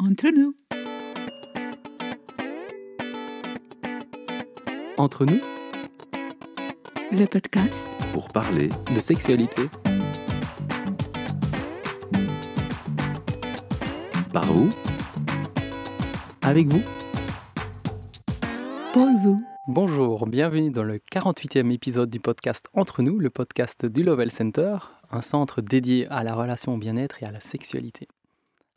Entre nous. Entre nous, Le podcast pour parler de sexualité. Par vous, avec vous. pour vous. Bonjour, bienvenue dans le 48e épisode du podcast Entre nous, le podcast du Lovell Center, un centre dédié à la relation au bien-être et à la sexualité.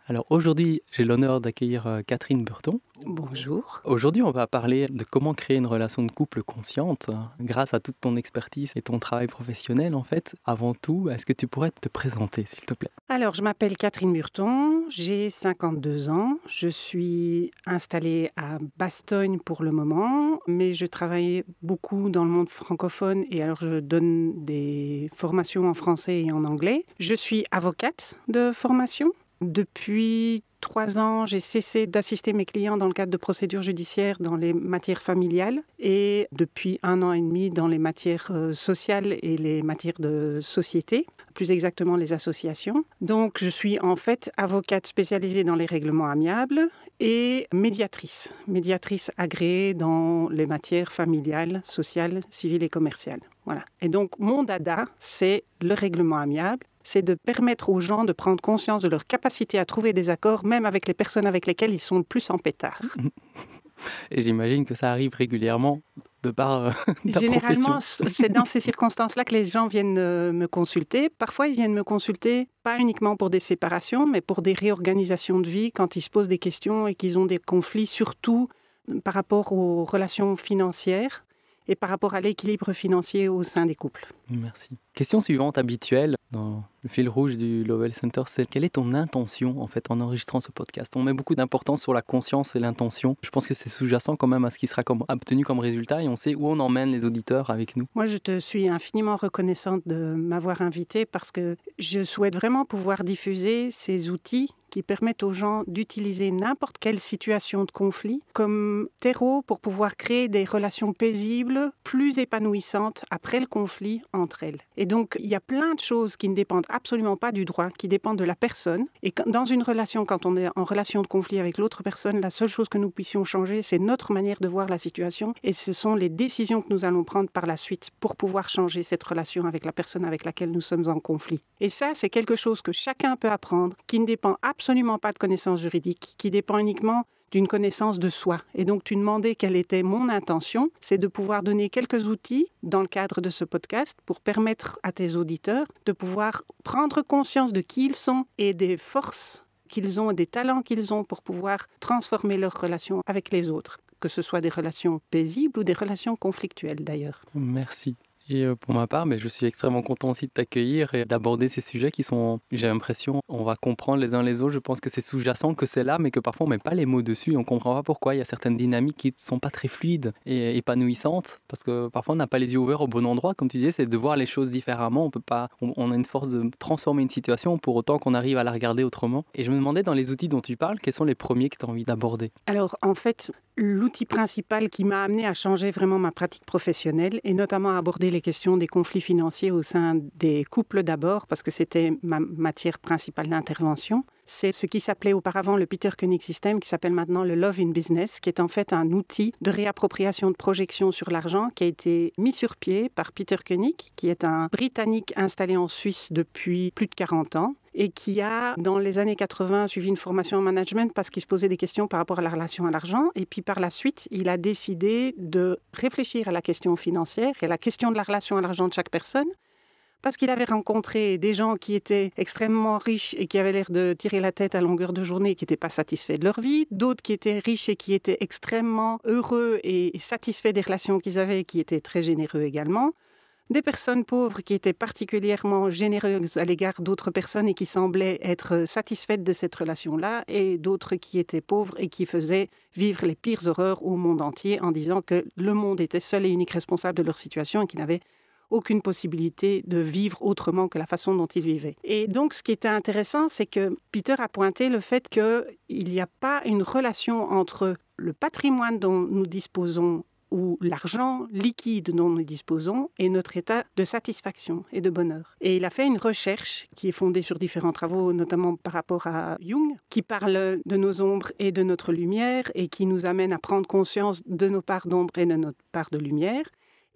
Alors aujourd'hui, j'ai l'honneur d'accueillir Catherine Burton. Bonjour. Aujourd'hui, on va parler de comment créer une relation de couple consciente grâce à toute ton expertise et ton travail professionnel en fait. Avant tout, est-ce que tu pourrais te présenter s'il te plaît ? Alors, je m'appelle Catherine Burton, j'ai 52 ans, je suis installée à Bastogne pour le moment, mais je travaille beaucoup dans le monde francophone et alors je donne des formations en français et en anglais. Je suis avocate de formation. Depuis 3 ans, j'ai cessé d'assister mes clients dans le cadre de procédures judiciaires dans les matières familiales et depuis 1 an et demi dans les matières sociales et les matières de société, plus exactement les associations. Donc, je suis en fait avocate spécialisée dans les règlements amiables et médiatrice agréée dans les matières familiales, sociales, civiles et commerciales. Voilà. Et donc, mon dada, c'est le règlement amiable. C'est de permettre aux gens de prendre conscience de leur capacité à trouver des accords, même avec les personnes avec lesquelles ils sont le plus en pétard. Et j'imagine que ça arrive régulièrement de par ta Généralement, profession. c'est dans ces circonstances-là que les gens viennent me consulter. Parfois, ils viennent me consulter, pas uniquement pour des séparations, mais pour des réorganisations de vie, quand ils se posent des questions et qu'ils ont des conflits, surtout par rapport aux relations financières et par rapport à l'équilibre financier au sein des couples. Merci. Question suivante habituelle dans le fil rouge du Lovell Center, c'est quelle est ton intention en fait en enregistrant ce podcast ? On met beaucoup d'importance sur la conscience et l'intention. Je pense que c'est sous-jacent quand même à ce qui sera obtenu comme résultat et on sait où on emmène les auditeurs avec nous. Moi, je te suis infiniment reconnaissante de m'avoir invitée parce que je souhaite vraiment pouvoir diffuser ces outils qui permettent aux gens d'utiliser n'importe quelle situation de conflit comme terreau pour pouvoir créer des relations paisibles, plus épanouissantes après le conflit entre elles. Et donc, il y a plein de choses qui ne dépendent absolument pas du droit, qui dépendent de la personne. Et dans une relation, quand on est en relation de conflit avec l'autre personne, la seule chose que nous puissions changer, c'est notre manière de voir la situation. Et ce sont les décisions que nous allons prendre par la suite pour pouvoir changer cette relation avec la personne avec laquelle nous sommes en conflit. Et ça, c'est quelque chose que chacun peut apprendre, qui ne dépend absolument pas de connaissances juridiques, qui dépend uniquement d'une connaissance de soi. Et donc, tu demandais quelle était mon intention, c'est de pouvoir donner quelques outils dans le cadre de ce podcast pour permettre à tes auditeurs de pouvoir prendre conscience de qui ils sont et des forces qu'ils ont, des talents qu'ils ont pour pouvoir transformer leurs relations avec les autres, que ce soit des relations paisibles ou des relations conflictuelles d'ailleurs. Merci. Et pour ma part, je suis extrêmement content aussi de t'accueillir et d'aborder ces sujets qui sont, j'ai l'impression, on va comprendre les uns les autres. Je pense que c'est sous-jacent, que c'est là, mais que parfois on ne met pas les mots dessus et on ne comprend pas pourquoi. Il y a certaines dynamiques qui ne sont pas très fluides et épanouissantes parce que parfois on n'a pas les yeux ouverts au bon endroit. Comme tu disais, c'est de voir les choses différemment. On peut pas, on a une force de transformer une situation pour autant qu'on arrive à la regarder autrement. Et je me demandais, dans les outils dont tu parles, quels sont les premiers que tu as envie d'aborder ? Alors, en fait, l'outil principal qui m'a amené à changer vraiment ma pratique professionnelle et notamment à aborder les questions des conflits financiers au sein des couples d'abord, parce que c'était ma matière principale d'intervention, c'est ce qui s'appelait auparavant le Peter Koenig System, qui s'appelle maintenant le Love in Business, qui est en fait un outil de réappropriation de projection sur l'argent qui a été mis sur pied par Peter Koenig, qui est un Britannique installé en Suisse depuis plus de 40 ans. Et qui a, dans les années 80, suivi une formation en management parce qu'il se posait des questions par rapport à la relation à l'argent. Et puis par la suite, il a décidé de réfléchir à la question financière et à la question de la relation à l'argent de chaque personne. Parce qu'il avait rencontré des gens qui étaient extrêmement riches et qui avaient l'air de tirer la tête à longueur de journée et qui n'étaient pas satisfaits de leur vie. D'autres qui étaient riches et qui étaient extrêmement heureux et satisfaits des relations qu'ils avaient et qui étaient très généreux également. Des personnes pauvres qui étaient particulièrement généreuses à l'égard d'autres personnes et qui semblaient être satisfaites de cette relation-là, et d'autres qui étaient pauvres et qui faisaient vivre les pires horreurs au monde entier en disant que le monde était seul et unique responsable de leur situation et qu'ils n'avaient aucune possibilité de vivre autrement que la façon dont ils vivaient. Et donc, ce qui était intéressant, c'est que Peter a pointé le fait qu'il n'y a pas une relation entre le patrimoine dont nous disposons où l'argent liquide dont nous disposons est notre état de satisfaction et de bonheur. Et il a fait une recherche qui est fondée sur différents travaux, notamment par rapport à Jung, qui parle de nos ombres et de notre lumière et qui nous amène à prendre conscience de nos parts d'ombre et de notre part de lumière.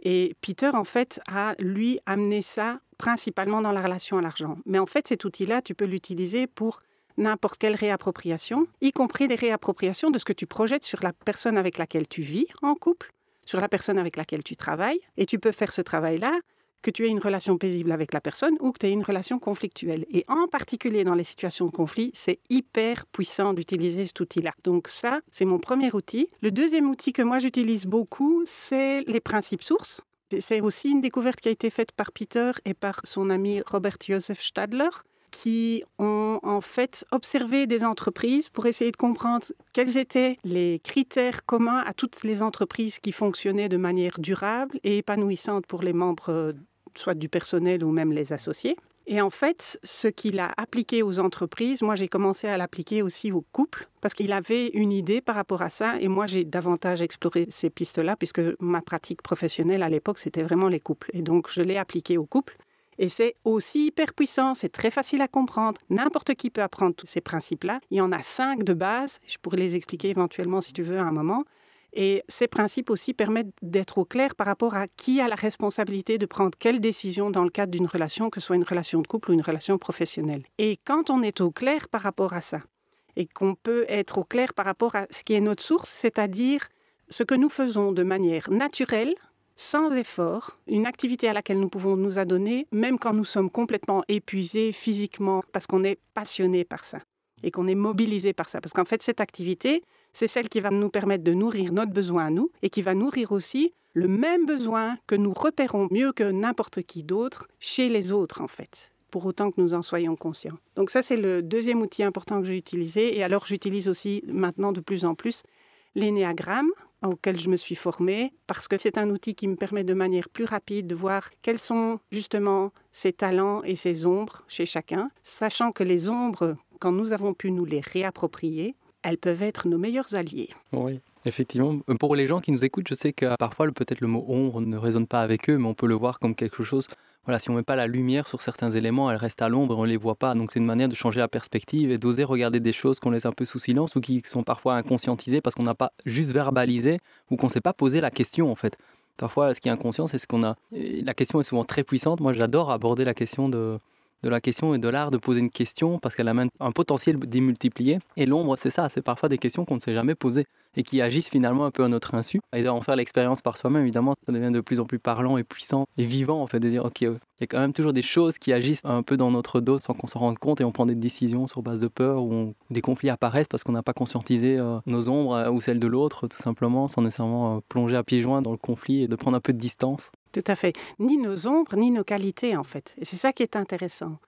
Et Peter, en fait, a, lui, amené ça principalement dans la relation à l'argent. Mais en fait, cet outil-là, tu peux l'utiliser pour n'importe quelle réappropriation, y compris des réappropriations de ce que tu projettes sur la personne avec laquelle tu vis en couple, sur la personne avec laquelle tu travailles. Et tu peux faire ce travail-là, que tu aies une relation paisible avec la personne ou que tu aies une relation conflictuelle. Et en particulier dans les situations de conflit, c'est hyper puissant d'utiliser cet outil-là. Donc ça, c'est mon premier outil. Le deuxième outil que moi j'utilise beaucoup, c'est les principes sources. C'est aussi une découverte qui a été faite par Peter et par son ami Robert Joseph Stadler, qui ont en fait observé des entreprises pour essayer de comprendre quels étaient les critères communs à toutes les entreprises qui fonctionnaient de manière durable et épanouissante pour les membres, soit du personnel ou même les associés. Et en fait, ce qu'il a appliqué aux entreprises, moi j'ai commencé à l'appliquer aussi aux couples, parce qu'il avait une idée par rapport à ça, et moi j'ai davantage exploré ces pistes-là, puisque ma pratique professionnelle à l'époque, c'était vraiment les couples. Et donc je l'ai appliqué aux couples. Et c'est aussi hyper puissant, c'est très facile à comprendre. N'importe qui peut apprendre tous ces principes-là. Il y en a 5 de base, je pourrais les expliquer éventuellement si tu veux à un moment. Et ces principes aussi permettent d'être au clair par rapport à qui a la responsabilité de prendre quelle décision dans le cadre d'une relation, que ce soit une relation de couple ou une relation professionnelle. Et quand on est au clair par rapport à ça, et qu'on peut être au clair par rapport à ce qui est notre source, c'est-à-dire ce que nous faisons de manière naturelle, sans effort, une activité à laquelle nous pouvons nous adonner, même quand nous sommes complètement épuisés physiquement, parce qu'on est passionné par ça et qu'on est mobilisé par ça. Parce qu'en fait, cette activité, c'est celle qui va nous permettre de nourrir notre besoin à nous et qui va nourrir aussi le même besoin que nous repérons mieux que n'importe qui d'autre chez les autres, en fait, pour autant que nous en soyons conscients. Donc ça, c'est le deuxième outil important que j'ai utilisé. Et alors, j'utilise aussi maintenant de plus en plus l'énéagramme, auquel je me suis formée, parce que c'est un outil qui me permet de manière plus rapide de voir quels sont justement ses talents et ses ombres chez chacun, sachant que les ombres, quand nous avons pu nous les réapproprier, elles peuvent être nos meilleurs alliés. Oui, effectivement. Pour les gens qui nous écoutent, je sais que parfois peut-être le mot ombre ne résonne pas avec eux, mais on peut le voir comme quelque chose. Voilà, si on ne met pas la lumière sur certains éléments, elles restent à l'ombre et on ne les voit pas. Donc c'est une manière de changer la perspective et d'oser regarder des choses qu'on laisse un peu sous silence ou qui sont parfois inconscientisées parce qu'on n'a pas juste verbalisé ou qu'on ne s'est pas posé la question en fait. Parfois, ce qui est inconscient, c'est ce qu'on a. Et la question est souvent très puissante. Moi, j'adore aborder la question de la question et de l'art de poser une question parce qu'elle amène un potentiel démultiplié. Et l'ombre, c'est ça, c'est parfois des questions qu'on ne s'est jamais posées et qui agissent finalement un peu à notre insu. Et d'en faire l'expérience par soi-même, évidemment, ça devient de plus en plus parlant et puissant et vivant, en fait, de dire, OK, il y a quand même toujours des choses qui agissent un peu dans notre dos sans qu'on s'en rende compte et on prend des décisions sur base de peur ou des conflits apparaissent parce qu'on n'a pas conscientisé nos ombres ou celles de l'autre, tout simplement, sans nécessairement plonger à pieds joints dans le conflit et de prendre un peu de distance. Tout à fait. Ni nos ombres, ni nos qualités, en fait. Et c'est ça qui est intéressant.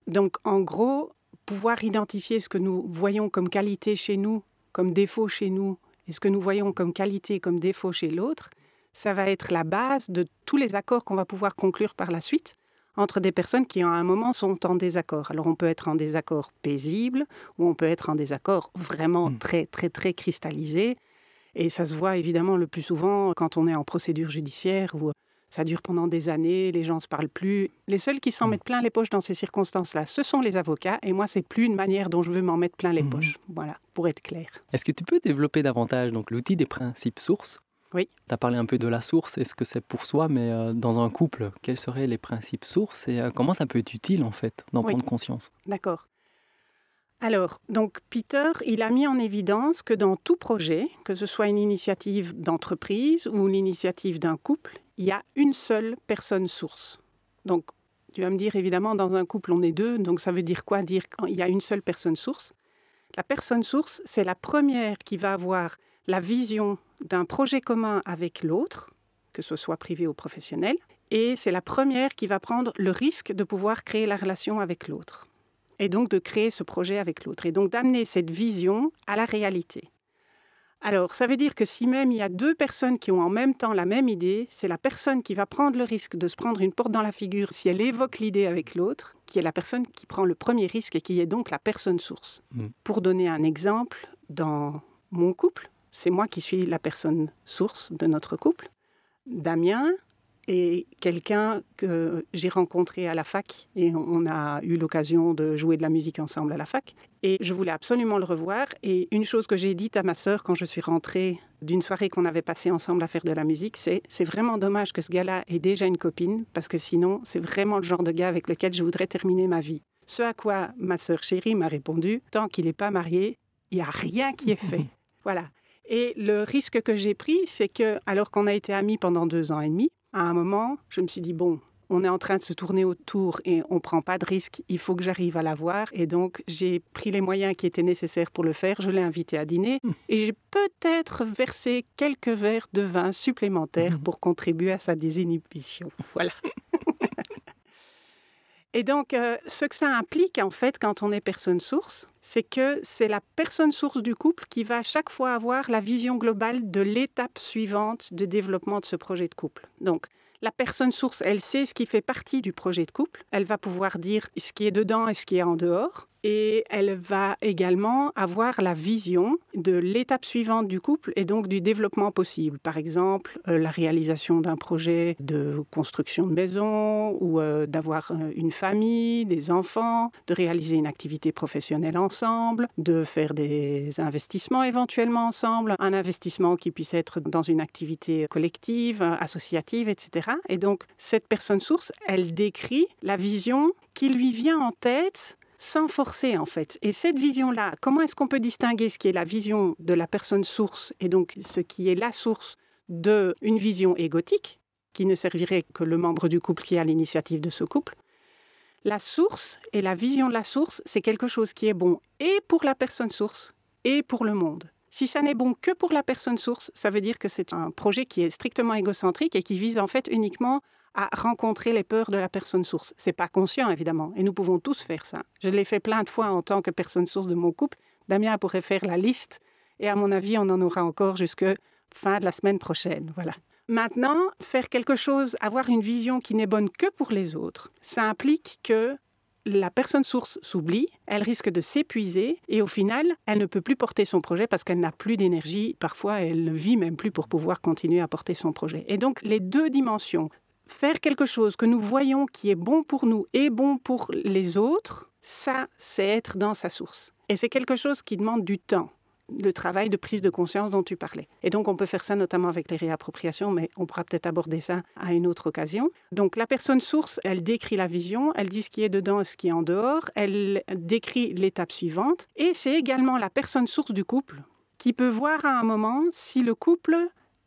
Donc, en gros, pouvoir identifier ce que nous voyons comme qualité chez nous, comme défaut chez nous, et ce que nous voyons comme qualité, comme défaut chez l'autre, ça va être la base de tous les accords qu'on va pouvoir conclure par la suite entre des personnes qui, à un moment, sont en désaccord. Alors, on peut être en désaccord paisible ou on peut être en désaccord vraiment très, très, très cristallisé. Et ça se voit évidemment le plus souvent quand on est en procédure judiciaire où ça dure pendant des années, les gens ne se parlent plus. Les seuls qui s'en mettent plein les poches dans ces circonstances-là, ce sont les avocats. Et moi, c'est plus une manière dont je veux m'en mettre plein les poches. Voilà, pour être clair. Est-ce que tu peux développer davantage donc, l'outil des principes sources ? Oui. Tu as parlé un peu de la source et ce que c'est pour soi, mais dans un couple, quels seraient les principes sources et comment ça peut être utile, en fait, d'en prendre conscience ? D'accord. Alors, donc Peter, il a mis en évidence que dans tout projet, que ce soit une initiative d'entreprise ou l'initiative d'un couple, il y a une seule personne source. Donc, tu vas me dire, évidemment, dans un couple, on est deux, donc ça veut dire quoi dire quand il y a une seule personne source ? La personne source, c'est la première qui va avoir la vision d'un projet commun avec l'autre, que ce soit privé ou professionnel, et c'est la première qui va prendre le risque de pouvoir créer la relation avec l'autre. Et donc de créer ce projet avec l'autre, et donc d'amener cette vision à la réalité. Alors, ça veut dire que si même il y a deux personnes qui ont en même temps la même idée, c'est la personne qui va prendre le risque de se prendre une porte dans la figure si elle évoque l'idée avec l'autre, qui est la personne qui prend le premier risque et qui est donc la personne source. Pour donner un exemple, dans mon couple, c'est moi qui suis la personne source de notre couple. Damien est quelqu'un que j'ai rencontré à la fac et on a eu l'occasion de jouer de la musique ensemble à la fac. Et je voulais absolument le revoir. Et une chose que j'ai dite à ma sœur quand je suis rentrée d'une soirée qu'on avait passée ensemble à faire de la musique, c'est vraiment dommage que ce gars-là ait déjà une copine, parce que sinon, c'est vraiment le genre de gars avec lequel je voudrais terminer ma vie. Ce à quoi ma sœur chérie m'a répondu, tant qu'il n'est pas marié, il n'y a rien qui est fait. Voilà. Et le risque que j'ai pris, c'est que, alors qu'on a été amis pendant 2 ans et demi, à un moment, je me suis dit, bon, on est en train de se tourner autour et on ne prend pas de risque, il faut que j'arrive à la voir. Et donc, j'ai pris les moyens qui étaient nécessaires pour le faire. Je l'ai invité à dîner et j'ai peut-être versé quelques verres de vin supplémentaires pour contribuer à sa désinhibition. Voilà. Et donc, ce que ça implique, en fait, quand on est personne source, c'est que c'est la personne source du couple qui va à chaque fois avoir la vision globale de l'étape suivante de développement de ce projet de couple. Donc, la personne source, elle sait ce qui fait partie du projet de couple. Elle va pouvoir dire ce qui est dedans et ce qui est en dehors. Et elle va également avoir la vision de l'étape suivante du couple et donc du développement possible. Par exemple, la réalisation d'un projet de construction de maison ou d'avoir une famille, des enfants, de réaliser une activité professionnelle ensemble, de faire des investissements éventuellement ensemble, un investissement qui puisse être dans une activité collective, associative, etc. Et donc, cette personne source, elle décrit la vision qui lui vient en tête sans forcer, en fait. Et cette vision-là, comment est-ce qu'on peut distinguer ce qui est la vision de la personne source et donc ce qui est la source d'une vision égotique, qui ne servirait que le membre du couple qui est à l'initiative de ce couple? La source et la vision de la source, c'est quelque chose qui est bon et pour la personne source et pour le monde. Si ça n'est bon que pour la personne source, ça veut dire que c'est un projet qui est strictement égocentrique et qui vise en fait uniquement à rencontrer les peurs de la personne source. C'est pas conscient, évidemment, et nous pouvons tous faire ça. Je l'ai fait plein de fois en tant que personne source de mon couple. Damien pourrait faire la liste, et à mon avis, on en aura encore jusque fin de la semaine prochaine. Voilà. Maintenant, faire quelque chose, avoir une vision qui n'est bonne que pour les autres, ça implique que la personne source s'oublie, elle risque de s'épuiser et au final, elle ne peut plus porter son projet parce qu'elle n'a plus d'énergie. Parfois, elle ne vit même plus pour pouvoir continuer à porter son projet. Et donc, les deux dimensions, faire quelque chose que nous voyons qui est bon pour nous et bon pour les autres, ça, c'est être dans sa source. Et c'est quelque chose qui demande du temps. Le travail de prise de conscience dont tu parlais. Et donc, on peut faire ça notamment avec les réappropriations, mais on pourra peut-être aborder ça à une autre occasion. Donc, la personne source, elle décrit la vision, elle dit ce qui est dedans et ce qui est en dehors, elle décrit l'étape suivante, et c'est également la personne source du couple qui peut voir à un moment si le couple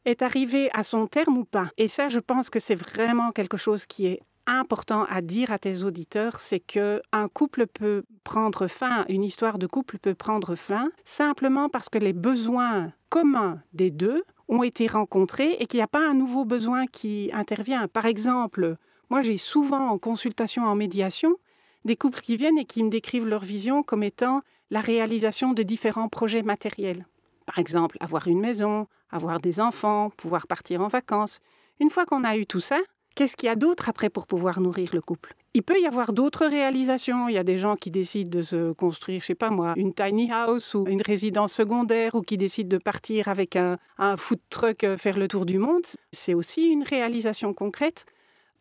est arrivé à son terme ou pas. Et ça, je pense que c'est vraiment quelque chose qui est important à dire à tes auditeurs, c'est qu'un couple peut prendre fin, une histoire de couple peut prendre fin simplement parce que les besoins communs des deux ont été rencontrés et qu'il n'y a pas un nouveau besoin qui intervient. Par exemple, moi j'ai souvent en consultation, en médiation, des couples qui viennent et qui me décrivent leur vision comme étant la réalisation de différents projets matériels. Par exemple, avoir une maison, avoir des enfants, pouvoir partir en vacances. Une fois qu'on a eu tout ça, qu'est-ce qu'il y a d'autre après pour pouvoir nourrir le couple? Il peut y avoir d'autres réalisations. Il y a des gens qui décident de se construire, je sais pas moi, une tiny house ou une résidence secondaire ou qui décident de partir avec un food truck faire le tour du monde. C'est aussi une réalisation concrète.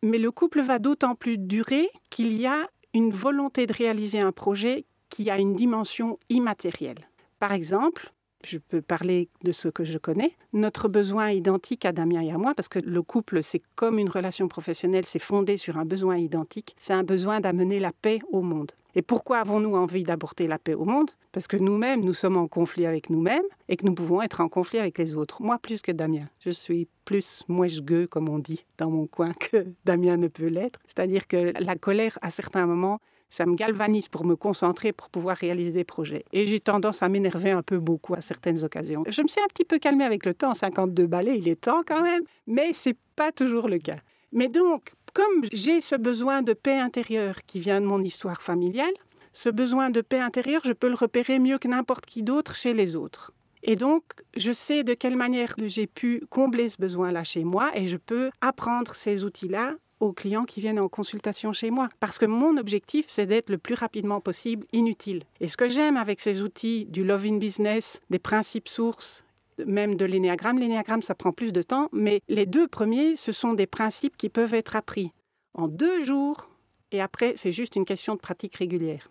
Mais le couple va d'autant plus durer qu'il y a une volonté de réaliser un projet qui a une dimension immatérielle. Par exemple, je peux parler de ce que je connais. Notre besoin identique à Damien et à moi, parce que le couple, c'est comme une relation professionnelle, c'est fondé sur un besoin identique. C'est un besoin d'amener la paix au monde. Et pourquoi avons-nous envie d'apporter la paix au monde? Parce que nous-mêmes, nous sommes en conflit avec nous-mêmes et que nous pouvons être en conflit avec les autres. Moi, plus que Damien. Je suis plus mouche-gueux, comme on dit dans mon coin, que Damien ne peut l'être. C'est-à-dire que la colère, à certains moments, ça me galvanise pour me concentrer, pour pouvoir réaliser des projets. Et j'ai tendance à m'énerver un peu beaucoup à certaines occasions. Je me suis un petit peu calmée avec le temps, 52 balais, il est temps quand même, mais ce n'est pas toujours le cas. Mais donc, comme j'ai ce besoin de paix intérieure qui vient de mon histoire familiale, ce besoin de paix intérieure, je peux le repérer mieux que n'importe qui d'autre chez les autres. Et donc, je sais de quelle manière j'ai pu combler ce besoin-là chez moi et je peux apprendre ces outils-là aux clients qui viennent en consultation chez moi. Parce que mon objectif, c'est d'être le plus rapidement possible inutile. Et ce que j'aime avec ces outils du Love in Business, des principes sources même de l'énéagramme. L'énéagramme, ça prend plus de temps, mais les 2 premiers, ce sont des principes qui peuvent être appris en 2 jours, et après, c'est juste une question de pratique régulière.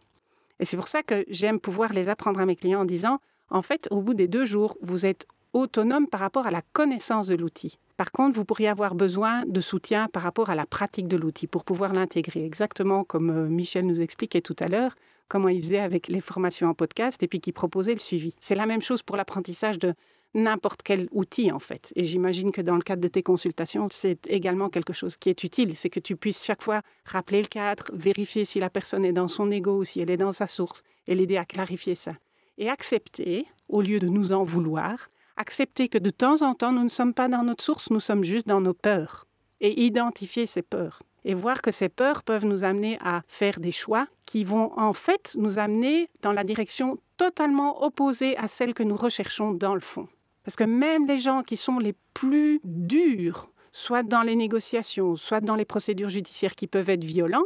Et c'est pour ça que j'aime pouvoir les apprendre à mes clients en disant, en fait, au bout des 2 jours, vous êtes autonome par rapport à la connaissance de l'outil. Par contre, vous pourriez avoir besoin de soutien par rapport à la pratique de l'outil pour pouvoir l'intégrer, exactement comme Michel nous expliquait tout à l'heure, comment il faisait avec les formations en podcast et puis qui proposait le suivi. C'est la même chose pour l'apprentissage de n'importe quel outil en fait. Et j'imagine que dans le cadre de tes consultations, c'est également quelque chose qui est utile. C'est que tu puisses chaque fois rappeler le cadre, vérifier si la personne est dans son ego ou si elle est dans sa source et l'aider à clarifier ça. Et accepter, au lieu de nous en vouloir, accepter que de temps en temps, nous ne sommes pas dans notre source, nous sommes juste dans nos peurs. Et identifier ces peurs. Et voir que ces peurs peuvent nous amener à faire des choix qui vont en fait nous amener dans la direction totalement opposée à celle que nous recherchons dans le fond. Parce que même les gens qui sont les plus durs, soit dans les négociations, soit dans les procédures judiciaires qui peuvent être violents,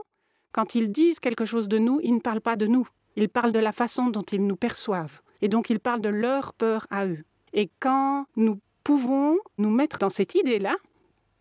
quand ils disent quelque chose de nous, ils ne parlent pas de nous. Ils parlent de la façon dont ils nous perçoivent. Et donc, ils parlent de leur peur à eux. Et quand nous pouvons nous mettre dans cette idée-là,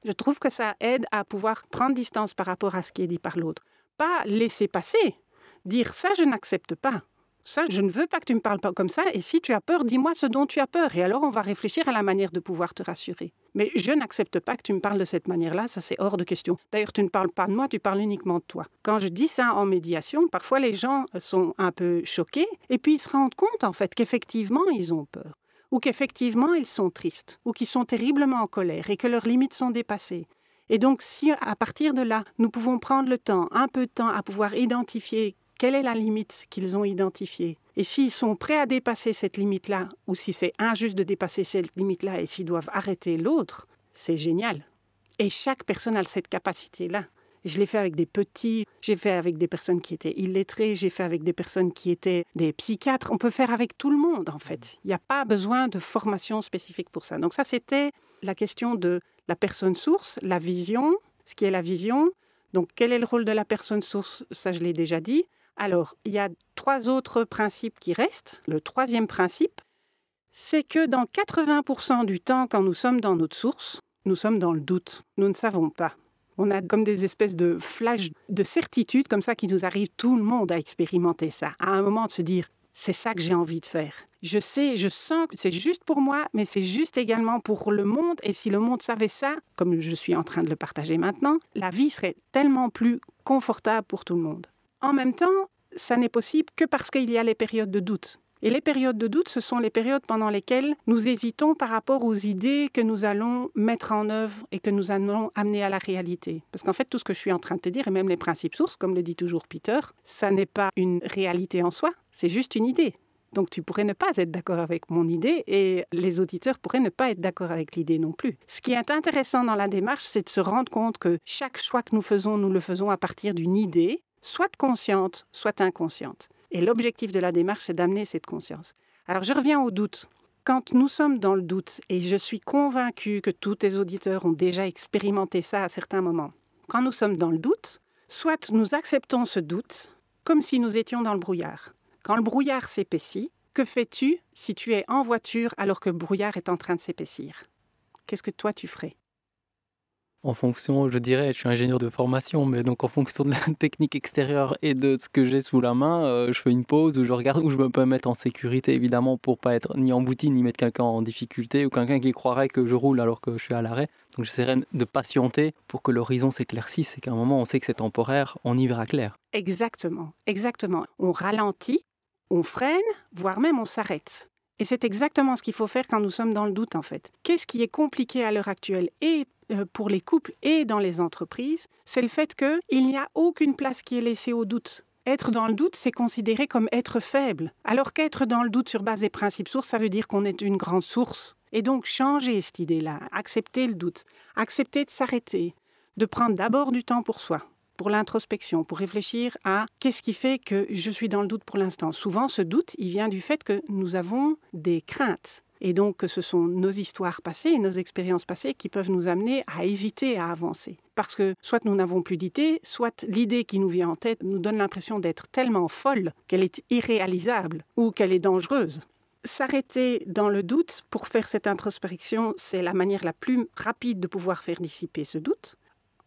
je trouve que ça aide à pouvoir prendre distance par rapport à ce qui est dit par l'autre. Pas laisser passer, dire ça, je n'accepte pas. Ça, je ne veux pas que tu me parles pas comme ça. Et si tu as peur, dis-moi ce dont tu as peur. Et alors, on va réfléchir à la manière de pouvoir te rassurer. Mais je n'accepte pas que tu me parles de cette manière-là. Ça, c'est hors de question. D'ailleurs, tu ne parles pas de moi, tu parles uniquement de toi. Quand je dis ça en médiation, parfois les gens sont un peu choqués. Et puis, ils se rendent compte, en fait, qu'effectivement, ils ont peur. Ou qu'effectivement, ils sont tristes. Ou qu'ils sont terriblement en colère et que leurs limites sont dépassées. Et donc, si à partir de là, nous pouvons prendre le temps, un peu de temps, à pouvoir identifier quelle est la limite qu'ils ont identifiée. Et s'ils sont prêts à dépasser cette limite-là, ou si c'est injuste de dépasser cette limite-là et s'ils doivent arrêter l'autre, c'est génial. Et chaque personne a cette capacité-là. Je l'ai fait avec des petits, j'ai fait avec des personnes qui étaient illettrées, j'ai fait avec des personnes qui étaient des psychiatres. On peut faire avec tout le monde, en fait. Il n'y a pas besoin de formation spécifique pour ça. Donc ça, c'était la question de la personne source, la vision, ce qui est la vision. Donc, quel est le rôle de la personne source? Ça, je l'ai déjà dit. Alors, il y a 3 autres principes qui restent. Le 3e principe, c'est que dans 80% du temps, quand nous sommes dans notre source, nous sommes dans le doute. Nous ne savons pas. On a comme des espèces de flashs de certitude comme ça qui nous arrivent. Tout le monde a expérimenté ça. À un moment de se dire, c'est ça que j'ai envie de faire. Je sais, je sens que c'est juste pour moi, mais c'est juste également pour le monde. Et si le monde savait ça, comme je suis en train de le partager maintenant, la vie serait tellement plus confortable pour tout le monde. En même temps, ça n'est possible que parce qu'il y a les périodes de doute. Et les périodes de doute, ce sont les périodes pendant lesquelles nous hésitons par rapport aux idées que nous allons mettre en œuvre et que nous allons amener à la réalité. Parce qu'en fait, tout ce que je suis en train de te dire, et même les principes sources, comme le dit toujours Peter, ça n'est pas une réalité en soi, c'est juste une idée. Donc tu pourrais ne pas être d'accord avec mon idée et les auditeurs pourraient ne pas être d'accord avec l'idée non plus. Ce qui est intéressant dans la démarche, c'est de se rendre compte que chaque choix que nous le faisons à partir d'une idée, soit consciente, soit inconsciente. Et l'objectif de la démarche, c'est d'amener cette conscience. Alors, je reviens au doute. Quand nous sommes dans le doute, et je suis convaincue que tous tes auditeurs ont déjà expérimenté ça à certains moments, quand nous sommes dans le doute, soit nous acceptons ce doute comme si nous étions dans le brouillard. Quand le brouillard s'épaissit, que fais-tu si tu es en voiture alors que le brouillard est en train de s'épaissir? Qu'est-ce que toi tu ferais? En fonction, je dirais, je suis ingénieur de formation, mais donc en fonction de la technique extérieure et de ce que j'ai sous la main, je fais une pause où je regarde, où je me peux mettre en sécurité, évidemment, pour pas être ni embouti, ni mettre quelqu'un en difficulté, ou quelqu'un qui croirait que je roule alors que je suis à l'arrêt. Donc j'essaierai de patienter pour que l'horizon s'éclaircisse et qu'à un moment, on sait que c'est temporaire, on y verra clair. Exactement, exactement. On ralentit, on freine, voire même on s'arrête. Et c'est exactement ce qu'il faut faire quand nous sommes dans le doute, en fait. Qu'est-ce qui est compliqué à l'heure actuelle et pour les couples et dans les entreprises? C'est le fait qu'il n'y a aucune place qui est laissée au doute. Être dans le doute, c'est considéré comme être faible. Alors qu'être dans le doute sur base des principes sources, ça veut dire qu'on est une grande source. Et donc, changer cette idée-là, accepter le doute, accepter de s'arrêter, de prendre d'abord du temps pour soi, pour l'introspection, pour réfléchir à qu'est-ce qui fait que je suis dans le doute pour l'instant. Souvent, ce doute, il vient du fait que nous avons des craintes. Et donc, ce sont nos histoires passées, nos expériences passées qui peuvent nous amener à hésiter à avancer. Parce que soit nous n'avons plus d'idée, soit l'idée qui nous vient en tête nous donne l'impression d'être tellement folle qu'elle est irréalisable ou qu'elle est dangereuse. s'arrêter dans le doute pour faire cette introspection, c'est la manière la plus rapide de pouvoir faire dissiper ce doute.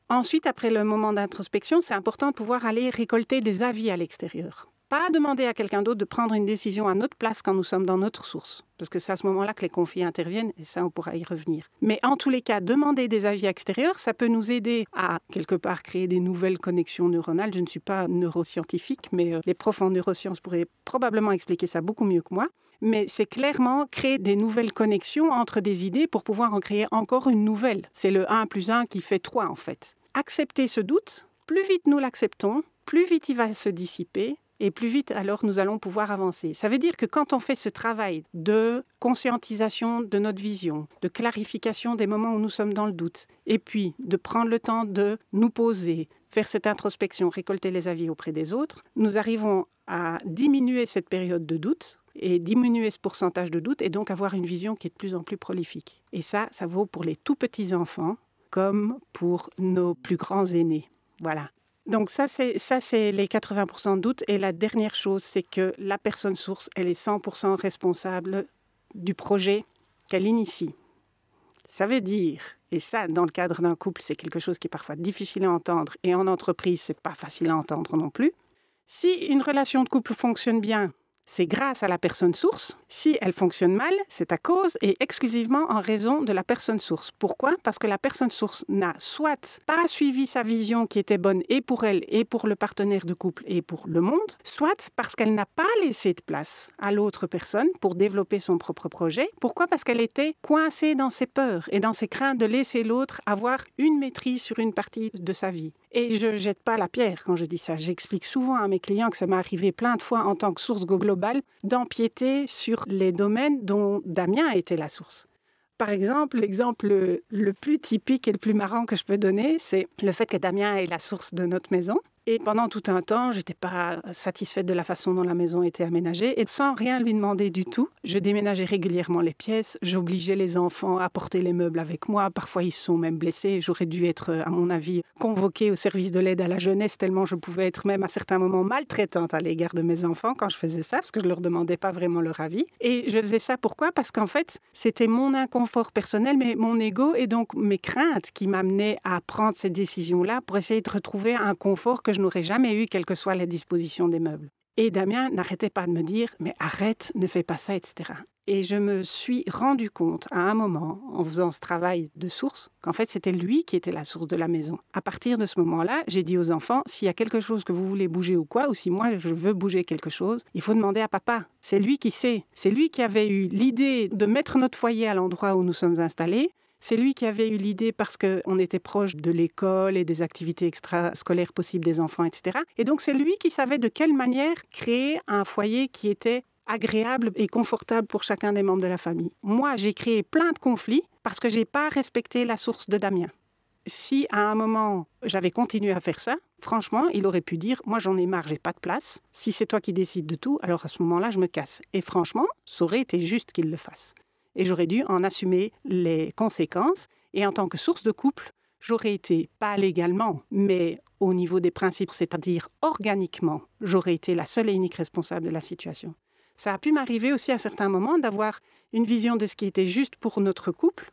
Ensuite, après le moment d'introspection, c'est important de pouvoir aller récolter des avis à l'extérieur. Pas demander à quelqu'un d'autre de prendre une décision à notre place quand nous sommes dans notre source, parce que c'est à ce moment-là que les conflits interviennent, et ça, on pourra y revenir. Mais en tous les cas, demander des avis extérieurs, ça peut nous aider à, quelque part, créer des nouvelles connexions neuronales. Je ne suis pas neuroscientifique, mais les profs en neurosciences pourraient probablement expliquer ça beaucoup mieux que moi. Mais c'est clairement créer des nouvelles connexions entre des idées pour pouvoir en créer encore une nouvelle. C'est le 1 plus 1 qui fait 3, en fait. Accepter ce doute, plus vite nous l'acceptons, plus vite il va se dissiper, et plus vite, alors, nous allons pouvoir avancer. Ça veut dire que quand on fait ce travail de conscientisation de notre vision, de clarification des moments où nous sommes dans le doute, et puis de prendre le temps de nous poser, faire cette introspection, récolter les avis auprès des autres, nous arrivons à diminuer cette période de doute et diminuer ce pourcentage de doute et donc avoir une vision qui est de plus en plus prolifique. Et ça vaut pour les tout petits enfants comme pour nos plus grands aînés. Voilà. Donc ça, c'est les 80% de doute. Et la dernière chose, c'est que la personne source, elle est 100% responsable du projet qu'elle initie. Ça veut dire, et ça, dans le cadre d'un couple, c'est quelque chose qui est parfois difficile à entendre, et en entreprise, c'est pas facile à entendre non plus. Si une relation de couple fonctionne bien, c'est grâce à la personne source. Si elle fonctionne mal, c'est à cause et exclusivement en raison de la personne source. Pourquoi ? Parce que la personne source n'a soit pas suivi sa vision qui était bonne et pour elle et pour le partenaire de couple et pour le monde, soit parce qu'elle n'a pas laissé de place à l'autre personne pour développer son propre projet. Pourquoi ? Parce qu'elle était coincée dans ses peurs et dans ses craintes de laisser l'autre avoir une maîtrise sur une partie de sa vie. Et je ne jette pas la pierre quand je dis ça. J'explique souvent à mes clients que ça m'est arrivé plein de fois en tant que source globale d'empiéter sur les domaines dont Damien était la source. Par exemple, l'exemple le plus typique et le plus marrant que je peux donner, c'est le fait que Damien est la source de notre maison. Et pendant tout un temps, je n'étais pas satisfaite de la façon dont la maison était aménagée. Et sans rien lui demander du tout, je déménageais régulièrement les pièces. J'obligeais les enfants à porter les meubles avec moi. Parfois, ils se sont même blessés. J'aurais dû être, à mon avis, convoquée au service de l'aide à la jeunesse, tellement je pouvais être même à certains moments maltraitante à l'égard de mes enfants quand je faisais ça, parce que je ne leur demandais pas vraiment leur avis. Et je faisais ça pourquoi ? Parce qu'en fait, c'était mon inconfort personnel, mais mon ego et donc mes craintes qui m'amenaient à prendre ces décisions-là pour essayer de retrouver un confort que je n'aurais jamais eu, quelles que soient les dispositions des meubles. Et Damien n'arrêtait pas de me dire « mais arrête, ne fais pas ça, etc. » Et je me suis rendu compte à un moment, en faisant ce travail de source, qu'en fait c'était lui qui était la source de la maison. À partir de ce moment-là, j'ai dit aux enfants, s'il y a quelque chose que vous voulez bouger ou quoi, ou si moi je veux bouger quelque chose, il faut demander à papa. C'est lui qui sait. C'est lui qui avait eu l'idée de mettre notre foyer à l'endroit où nous sommes installés. C'est lui qui avait eu l'idée parce qu'on était proche de l'école et des activités extrascolaires possibles des enfants, etc. Et donc c'est lui qui savait de quelle manière créer un foyer qui était agréable et confortable pour chacun des membres de la famille. Moi, j'ai créé plein de conflits parce que je n'ai pas respecté la source de Damien. Si à un moment, j'avais continué à faire ça, franchement, il aurait pu dire « moi j'en ai marre, j'ai pas de place. Si c'est toi qui décides de tout, alors à ce moment-là, je me casse. » Et franchement, ça aurait été juste qu'il le fasse. Et j'aurais dû en assumer les conséquences. Et en tant que source de couple, j'aurais été, pas légalement, mais au niveau des principes, c'est-à-dire organiquement, j'aurais été la seule et unique responsable de la situation. Ça a pu m'arriver aussi à certains moments d'avoir une vision de ce qui était juste pour notre couple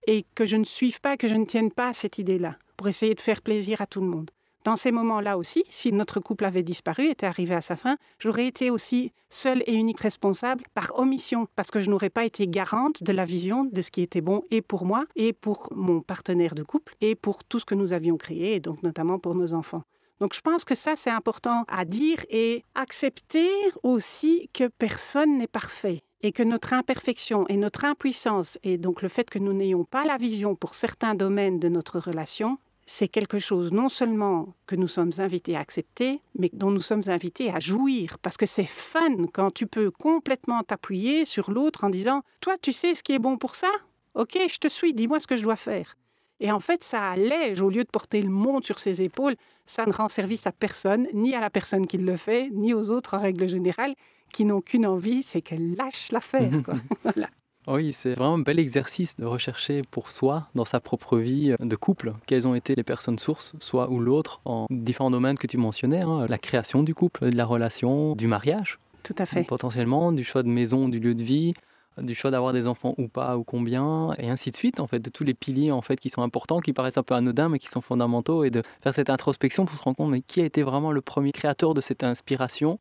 et que je ne suive pas, que je ne tienne pas à cette idée-là, pour essayer de faire plaisir à tout le monde. Dans ces moments-là aussi, si notre couple avait disparu, était arrivé à sa fin, j'aurais été aussi seule et unique responsable par omission, parce que je n'aurais pas été garante de la vision de ce qui était bon et pour moi, et pour mon partenaire de couple, et pour tout ce que nous avions créé, et donc notamment pour nos enfants. Donc je pense que ça, c'est important à dire et accepter aussi que personne n'est parfait. Et que notre imperfection et notre impuissance, et donc le fait que nous n'ayons pas la vision pour certains domaines de notre relation, c'est quelque chose non seulement que nous sommes invités à accepter, mais dont nous sommes invités à jouir. Parce que c'est fun quand tu peux complètement t'appuyer sur l'autre en disant « Toi, tu sais ce qui est bon pour ça ? Ok, je te suis, dis-moi ce que je dois faire. » Et en fait, ça allège, au lieu de porter le monde sur ses épaules, ça ne rend service à personne, ni à la personne qui le fait, ni aux autres en règle générale, qui n'ont qu'une envie, c'est qu'elle lâche l'affaire. Voilà. Oui, c'est vraiment un bel exercice de rechercher pour soi, dans sa propre vie de couple, quelles ont été les personnes sources, soit ou l'autre, en différents domaines que tu mentionnais, la création du couple, de la relation, du mariage. Tout à fait. Potentiellement, du choix de maison, du lieu de vie, du choix d'avoir des enfants ou pas, ou combien, et ainsi de suite, en fait, de tous les piliers en fait, qui sont importants, qui paraissent un peu anodins, mais qui sont fondamentaux, et de faire cette introspection pour se rendre compte mais qui a été vraiment le premier créateur de cette inspiration,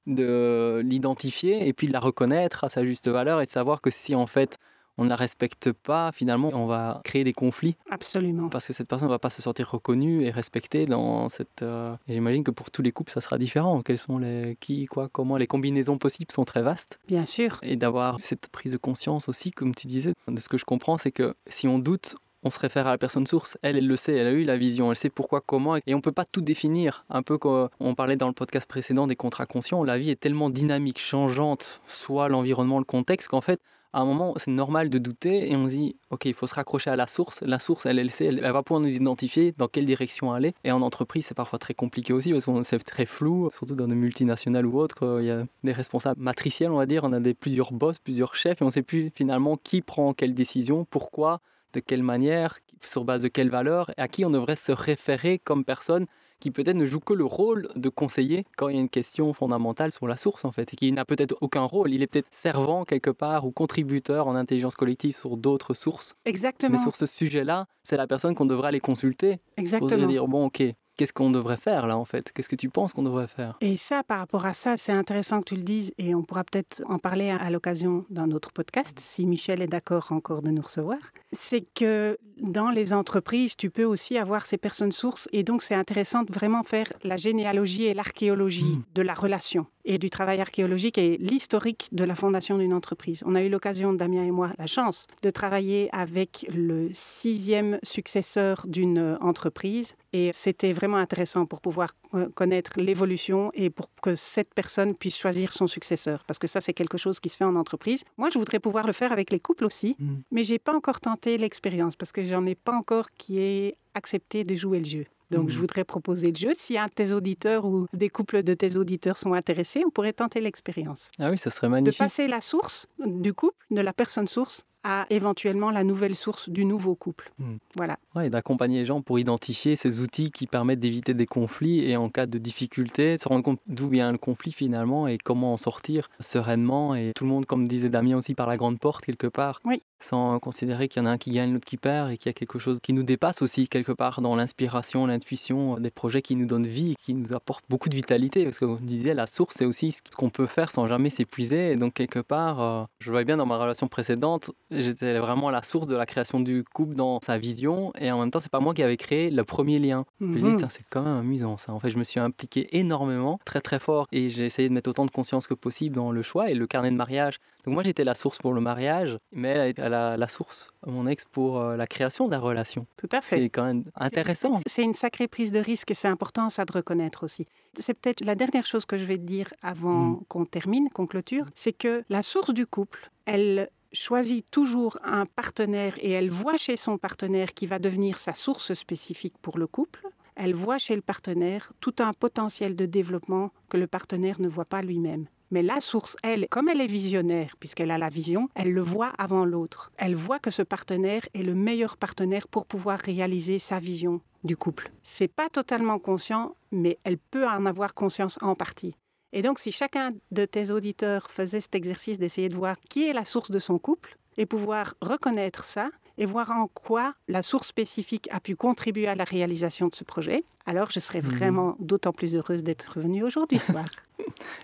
de l'identifier, et puis de la reconnaître à sa juste valeur, et de savoir que si en fait on ne la respecte pas, finalement, on va créer des conflits. Absolument. Parce que cette personne ne va pas se sentir reconnue et respectée dans cette... Et j'imagine que pour tous les couples, ça sera différent. Quels sont les... Qui, quoi, comment... Les combinaisons possibles sont très vastes. Bien sûr. Et d'avoir cette prise de conscience aussi, comme tu disais, de ce que je comprends, c'est que si on doute, on se réfère à la personne source. Elle le sait, elle a eu la vision, elle sait pourquoi, comment, et on ne peut pas tout définir. Un peu comme on parlait dans le podcast précédent des contrats conscients, la vie est tellement dynamique, changeante, soit l'environnement, le contexte, qu'en fait, à un moment, c'est normal de douter, et on se dit, ok, il faut se raccrocher à la source. La source, elle sait, elle va pouvoir nous identifier dans quelle direction aller. Et en entreprise, c'est parfois très compliqué aussi, parce que c'est très flou, surtout dans des multinationales ou autres. Il y a des responsables matriciels, on va dire, on a plusieurs boss, plusieurs chefs, et on ne sait plus finalement qui prend quelle décision, pourquoi, de quelle manière, sur base de quelles valeurs, et à qui on devrait se référer comme personne qui peut-être ne joue que le rôle de conseiller quand il y a une question fondamentale sur la source en fait, et qui n'a peut-être aucun rôle, il est peut-être servant quelque part ou contributeur en intelligence collective sur d'autres sources. Exactement. Mais sur ce sujet-là, c'est la personne qu'on devrait aller consulter. Exactement. Pour dire, bon ok, qu'est-ce qu'on devrait faire là en fait? Qu'est-ce que tu penses qu'on devrait faire? Et ça, par rapport à ça, c'est intéressant que tu le dises et on pourra peut-être en parler à l'occasion d'un autre podcast, si Michel est d'accord encore de nous recevoir. C'est que dans les entreprises, tu peux aussi avoir ces personnes sources et donc c'est intéressant de vraiment faire la généalogie et l'archéologie de la relation et du travail archéologique et l'historique de la fondation d'une entreprise. On a eu l'occasion, Damien et moi, la chance de travailler avec le 6e successeur d'une entreprise et c'était vraiment intéressant pour pouvoir connaître l'évolution et pour que cette personne puisse choisir son successeur. Parce que ça, c'est quelque chose qui se fait en entreprise. Moi, je voudrais pouvoir le faire avec les couples aussi, mais je n'ai pas encore tenté l'expérience parce que j'en ai pas encore qui ait accepté de jouer le jeu. Donc, je voudrais proposer le jeu. Si un de tes auditeurs ou des couples de tes auditeurs sont intéressés, on pourrait tenter l'expérience. Ah oui, ça serait magnifique. De passer la source du couple, de la personne source, à éventuellement la nouvelle source du nouveau couple. Voilà. Ouais, et d'accompagner les gens pour identifier ces outils qui permettent d'éviter des conflits et en cas de difficulté, se rendre compte d'où vient le conflit finalement et comment en sortir sereinement. Et tout le monde, comme disait Damien aussi, par la grande porte quelque part. Oui. Sans considérer qu'il y en a un qui gagne, l'autre qui perd et qu'il y a quelque chose qui nous dépasse aussi quelque part dans l'inspiration, l'intuition, des projets qui nous donnent vie, qui nous apportent beaucoup de vitalité. Parce que, comme je disais, la source, c'est aussi ce qu'on peut faire sans jamais s'épuiser. Et donc, quelque part, je le voyais bien dans ma relation précédente, j'étais vraiment la source de la création du couple dans sa vision. Et en même temps, c'est pas moi qui avais créé le premier lien. Je me dis, tiens, c'est quand même amusant ça. En fait, je me suis impliqué énormément, très très fort. Et j'ai essayé de mettre autant de conscience que possible dans le choix et le carnet de mariage. Donc moi, j'étais la source pour le mariage, mais elle a la source, mon ex, pour la création de la relation. Tout à fait. C'est quand même intéressant. C'est une sacrée prise de risque et c'est important ça de reconnaître aussi. C'est peut-être la dernière chose que je vais te dire avant qu'on termine, qu'on clôture, c'est que la source du couple, elle choisit toujours un partenaire et elle voit chez son partenaire qui va devenir sa source spécifique pour le couple. Elle voit chez le partenaire tout un potentiel de développement que le partenaire ne voit pas lui-même. Mais la source, elle, comme elle est visionnaire, puisqu'elle a la vision, elle le voit avant l'autre. Elle voit que ce partenaire est le meilleur partenaire pour pouvoir réaliser sa vision du couple. C'est pas totalement conscient, mais elle peut en avoir conscience en partie. Et donc, si chacun de tes auditeurs faisait cet exercice d'essayer de voir qui est la source de son couple et pouvoir reconnaître ça, et voir en quoi la source spécifique a pu contribuer à la réalisation de ce projet, alors je serais vraiment d'autant plus heureuse d'être venue aujourd'hui soir.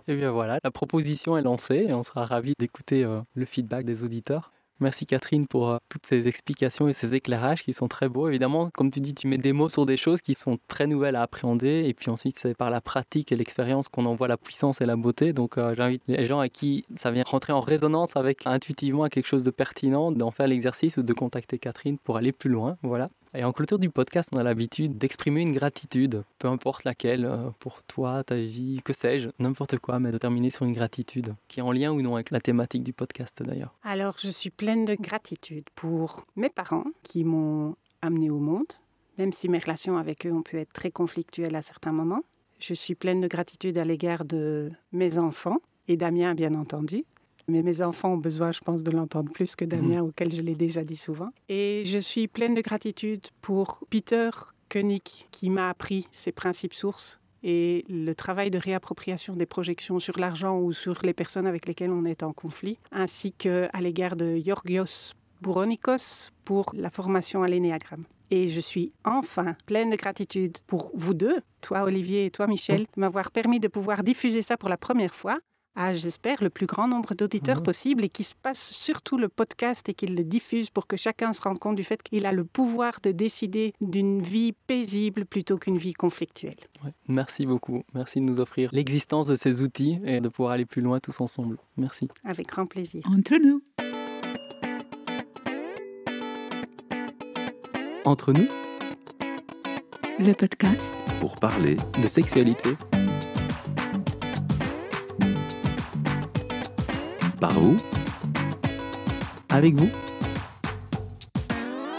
Et bien voilà, la proposition est lancée et on sera ravis d'écouter le feedback des auditeurs. Merci Catherine pour toutes ces explications et ces éclairages qui sont très beaux. Évidemment, comme tu dis, tu mets des mots sur des choses qui sont très nouvelles à appréhender. Et puis ensuite, c'est par la pratique et l'expérience qu'on en voit la puissance et la beauté. Donc j'invite les gens à qui ça vient rentrer en résonance avec intuitivement quelque chose de pertinent, d'en faire l'exercice ou de contacter Catherine pour aller plus loin. Voilà. Et en clôture du podcast, on a l'habitude d'exprimer une gratitude, peu importe laquelle, pour toi, ta vie, que sais-je, n'importe quoi, mais de terminer sur une gratitude qui est en lien ou non avec la thématique du podcast d'ailleurs. Alors, je suis pleine de gratitude pour mes parents qui m'ont amenée au monde, même si mes relations avec eux ont pu être très conflictuelles à certains moments. Je suis pleine de gratitude à l'égard de mes enfants, et Damien bien entendu. Mais mes enfants ont besoin, je pense, de l'entendre plus que Damien, auquel je l'ai déjà dit souvent. Et je suis pleine de gratitude pour Peter Koenig, qui m'a appris ces principes sources et le travail de réappropriation des projections sur l'argent ou sur les personnes avec lesquelles on est en conflit, ainsi qu'à l'égard de Georgios Bouronikos pour la formation à l'énéagramme. Et je suis enfin pleine de gratitude pour vous deux, toi Olivier et toi Michel, de m'avoir permis de pouvoir diffuser ça pour la première fois à, j'espère, le plus grand nombre d'auditeurs possible et qui se passe surtout le podcast et qu'il le diffuse pour que chacun se rende compte du fait qu'il a le pouvoir de décider d'une vie paisible plutôt qu'une vie conflictuelle. Ouais, merci beaucoup. Merci de nous offrir l'existence de ces outils et de pouvoir aller plus loin tous ensemble. Merci. Avec grand plaisir. Entre nous. Entre nous, Le podcast. Pour parler de sexualité. par vous, Avec vous.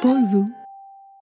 Pour vous.